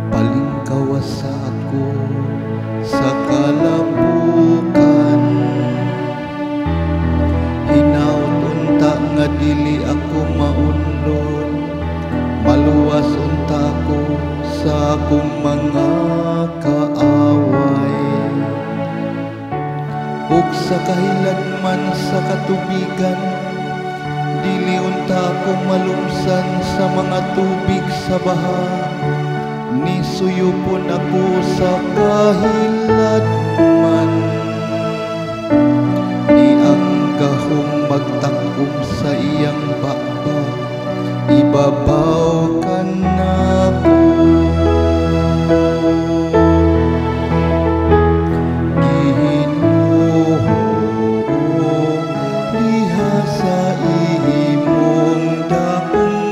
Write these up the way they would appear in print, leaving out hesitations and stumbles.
Palingkawasa ako sa kalabukan, hinaut unta nga dili ako maunlon, maluwas unta ako sa akong mga kaaway, ug sa kahilagman sa katubigan, dili unta ako malumsan sa mga tubig sa baha. Nisuyupon ako sa kahilagman, ni ang gahong magtakom sa iyang baba, ibabaw ka na ko. Ginoo, diha sa imong dakong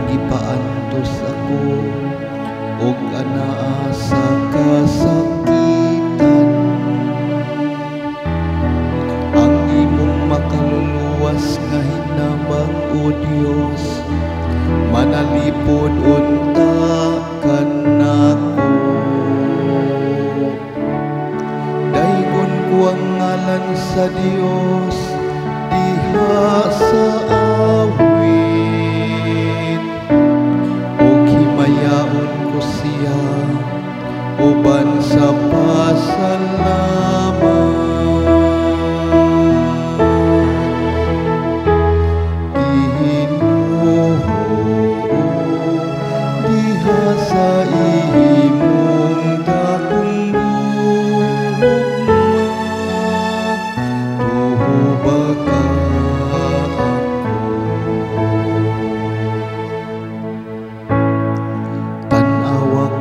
gipaantos ako og anaa sa kasakitan, ang imong makaluluwas nga hinabang o Dios, manalipod unta kanako. Daygon ko ang ngalan sa Dios diha sa awit, mayaon ko siya uban sa pasalamat. Ginoo, diha sa imong dakong gugma,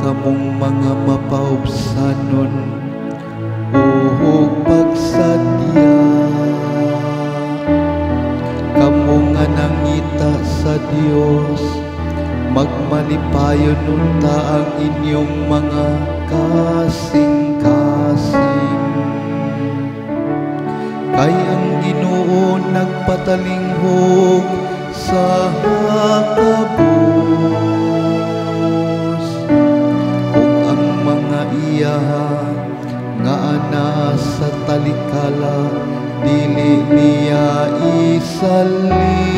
kamong mga mapaubsanon o pagsadya, kamong nga nangita sa Dios, magmalipayon unta ang inyong mga kasing-kasing. Kay ang Ginoo nagpatalinghog sa hakabot, iya nga ana sa talikala dili niya isalin.